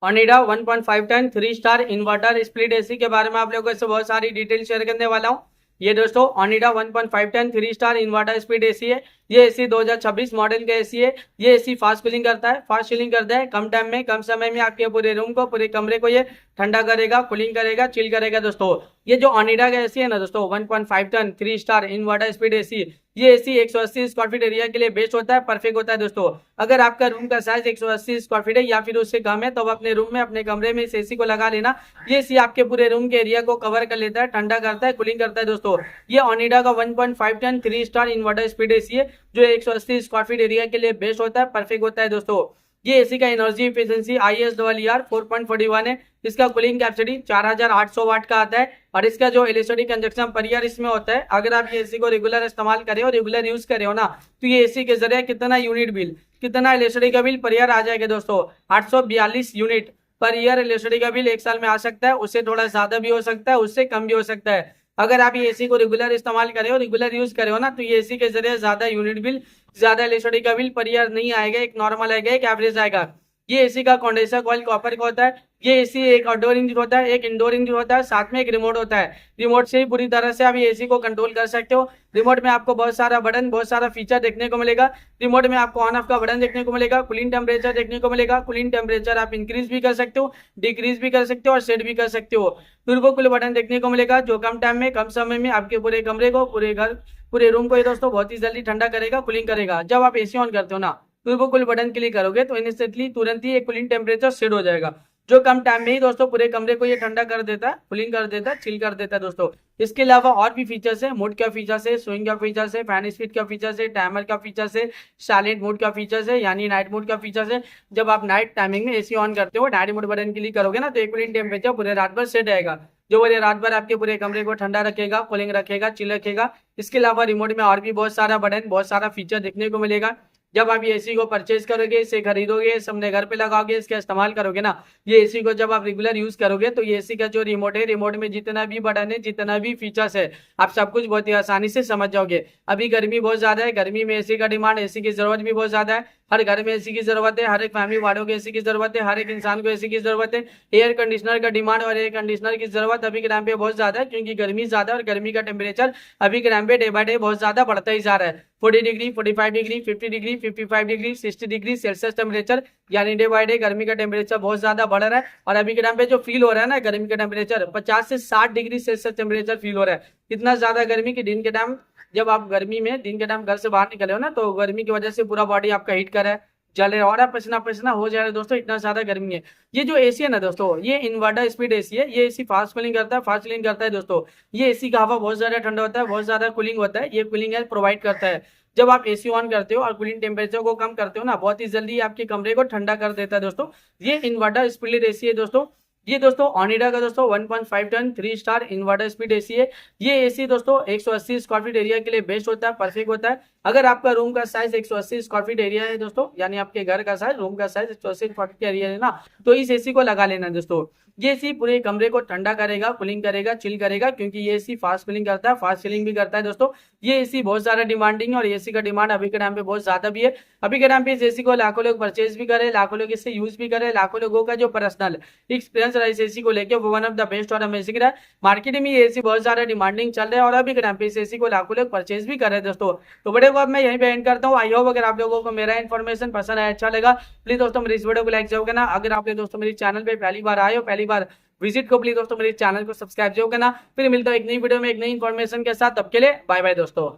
Onida 1.5 ton 3 star inverter split AC के बारे में आप लोगों से बहुत सारी डिटेल शेयर करने वाला हूँ। ये दोस्तों Onida 1.5 ton 3 star inverter speed AC है। ये एसी 2026 मॉडल का एसी है। ये एसी फास्ट कूलिंग करता है, फास्ट चिलिंग करता है। कम टाइम में, कम समय में आपके पूरे रूम को, पूरे कमरे को ये ठंडा करेगा, कूलिंग करेगा, चिल करेगा। दोस्तों ये जो ओनिडा का एसी है ना दोस्तों, 1.5 ton 3 star inverter speed AC, ये एसी 180 स्क्वायर फीट एरिया के लिए बेस्ट होता है, परफेक्ट होता है। दोस्तों अगर आपका रूम का साइज 180 स्क्वायर फीट है या फिर उससे कम है, तो आप अपने रूम में, अपने कमरे में इस एसी को लगा लेना। ये एसी आपके पूरे रूम के एरिया को कवर कर लेता है, ठंडा करता है, कूलिंग करता है। दोस्तों ये ओनिडा का 1.5 ton 3 star inverter speed AC है, जो 180 स्क्वायर फीट एरिया के लिए बेस्ट होता है, परफेक्ट होता है। दोस्तों ये एसी का एनर्जी एफिशिएंसी ISER 4.41 है। इसका कूलिंग कैपेसिटी 4800 वाट का आता है और इसका जो इलेक्ट्रिसिटी कंजप्शन पर ईयर इसमें होता है। अगर आप ये एसी को रेगुलर इस्तेमाल करें और रेगुलर यूज करें हो ना, तो ये एसी के जरिए कितना यूनिट बिल, कितना इलेक्ट्रिसिटी का बिल पर ईयर आ जाएगा दोस्तों, 842 यूनिट पर ईयर इलेक्ट्रिसिटी का बिल एक साल में आ सकता है। उससे थोड़ा ज्यादा भी हो सकता है, उससे कम भी हो सकता है। अगर आप ये एसी को रेगुलर इस्तेमाल करें हो, रेगुलर यूज करें हो ना, तो ये एसी के जरिए ज्यादा यूनिट बिल, ज्यादा इलेक्ट्रिसिटी का बिल पर ईयर नहीं आएगा, एक नॉर्मल आएगा, एक एवरेज आएगा। ये एसी का कंडेंसर कॉइल कॉपर का होता है। ये एसी एक आउटडोर इंजन होता है, एक इंडोर इंजन होता है, साथ में एक रिमोट होता है। रिमोट से ही पूरी तरह से आप ये एसी को कंट्रोल कर सकते हो। रिमोट में आपको बहुत सारा बटन, बहुत सारा फीचर देखने को मिलेगा। रिमोट में आपको ऑन ऑफ का बटन देखने को मिलेगा, कूलिंग टेम्परेचर देखने को मिलेगा। कूलिंग टेम्परेचर आप इंक्रीज भी कर सकते हो, डिक्रीज भी कर सकते हो और सेट भी कर सकते हो। टर्बो कूल बटन देखने को मिलेगा, जो कम टाइम में, कम समय में आपके पूरे कमरे को, पूरे घर, पूरे रूम को ये दोस्तों बहुत ही जल्दी ठंडा करेगा, कूलिंग करेगा। जब आप एसी ऑन करते हो ना, टर्बो कूल बटन क्लिक करोगे तो इंस्टेंटली, तुरंत ही एक कूलिंग टेम्परेचर सेट हो जाएगा, जो कम टाइम में ही दोस्तों पूरे कमरे को ये ठंडा कर देता है, कूलिंग कर देता है, चिल कर देता है। दोस्तों इसके अलावा और भी फीचर्स है, मोड का फीचर्स है, स्विंग का फीचर्स है, फैन स्पीड का फीचर्स है, टाइमर का फीचर्स है, साइलेंट मोड का फीचर्स है, यानी नाइट मोड का फीचर्स है। जब आप नाइट टाइमिंग में एसी ऑन करते हो, नाइट मोड बटन क्लिक करोगे ना, तो एक कूलिंग टेम्परेचर पूरे रात भर सेट रहेगा, जो पूरे रात भर आपके पूरे कमरे को ठंडा रखेगा, कूलिंग रखेगा, चिल रखेगा। इसके अलावा रिमोट में और भी बहुत सारा बटन, बहुत सारा फीचर देखने को मिलेगा। जब आप ये एसी को परचेज करोगे, इसे खरीदोगे, इसे अपने घर पे लगाओगे, इसका इस्तेमाल करोगे ना, ये एसी को जब आप रेगुलर यूज करोगे, तो ये एसी का जो रिमोट है, रिमोट में जितना भी बटन है, जितना भी फीचर्स है, आप सब कुछ बहुत ही आसानी से समझ जाओगे। अभी गर्मी बहुत ज्यादा है, गर्मी में एसी का डिमांड, एसी की जरूरत भी बहुत ज्यादा है। हर घर में एसी की जरूरत है, हर एक फैमिली वालों को एसी की जरूरत है, हर एक इंसान को एसी की जरूरत है। एयर कंडीशनर का डिमांड और एयर कंडीशनर की जरूरत अभी के टाइम पे बहुत ज्यादा है, क्योंकि गर्मी ज्यादा है और गर्मी का टेम्परेचर अभी के टाइम पे डे बाय डे बहुत ज्यादा बढ़ता ही जा रहा है। 40 degree, 45 degree, 50 degree, 55 degree, 60 degree Celsius temperature, यानी डे बाय डे गर्मी का टेम्परेचर बहुत ज्यादा बढ़ रहा है। और अभी के टाइम पे जो फील हो रहा है ना, गर्मी का टेम्परेचर 50 से 60 डिग्री सेल्सियस टेम्परेचर फील हो रहा है। इतना ज्यादा गर्मी की दिन के टाइम, जब आप गर्मी में दिन के टाइम घर से बाहर निकले हो ना, तो गर्मी की वजह से पूरा बॉडी आपका हीट कर रहा है, जल रहा है और आप पसीना पसीना हो जा रहा है दोस्तों, इतना ज्यादा गर्मी है। ये जो एसी है ना दोस्तों, ये इन्वर्टर स्पीड एसी है। ये एसी फास्ट कूलिंग करता है, फास्ट कूलिंग करता है दोस्तों। ये एसी का हवा बहुत ज्यादा ठंडा होता है, बहुत ज्यादा कूलिंग होता है, ये कूलिंग हेल्थ प्रोवाइड करता है। जब आप एसी ऑन करते हो और कूलिंग टेम्परेचर को कम करते हो ना, बहुत ही जल्दी आपके कमरे को ठंडा कर देता है दोस्तों। ये इन्वर्टर स्पीड एसी है दोस्तों। ये दोस्तों ओनिडा का दोस्तों 1.5 ton 3 star inverter speed AC है। ये एसी दोस्तों 180 स्क्वायर फीट एरिया के लिए बेस्ट होता है, परफेक्ट होता है। अगर आपका रूम का साइज 180 स्क्वायर फीट एरिया है दोस्तों, यानी आपके घर का साइज, रूम का साइज 180 स्क्वायर फीट एरिया है ना, तो इस एसी को लगा लेना दोस्तों। ये एसी पूरे कमरे को ठंडा करेगा, कूलिंग करेगा, चिल करेगा, क्योंकि ये एसी फास्ट कूलिंग करता है, फास्ट चिलिंग भी करता है दोस्तों। ये एसी बहुत ज्यादा डिमांडिंग है और एसी का डिमांड अभी के टाइम पे बहुत ज्यादा भी है। अभी के टाइम पे इस एसी को लाखों लोग परचेज भी करे, लाखों लोग इससे यूज भी करे, लाखों लोगों का जो पर्सनल एक्सपीरियंस रहा इस एसी को लेकर, वो वन ऑफ द बेस्ट और अमेजिंग रहा। मार्केट में ये एसी बहुत ज्यादा डिमांडिंग चल रहा है और अभी के टाइम पे इस एसी को लाखों लोग परचेज भी कर रहे हैं दोस्तों। तो वीडियो को अब मैं यहीं पे एंड करता हूँ। आई होप अगर आप लोगों को मेरा इन्फॉर्मेशन पसंद आया, अच्छा लगा, प्लीज दोस्तों मेरी इस वीडियो को लाइक जरूर करना। अगर आप दोस्तों मेरे चैनल पे पहली बार आए हो, पहली बार विजिट को, प्लीज दोस्तों मेरे चैनल को सब्सक्राइब जरूर करना। फिर मिलता है एक नई वीडियो में एक नई इन्फॉर्मेशन के साथ, तब के लिए बाय बाय दोस्तों।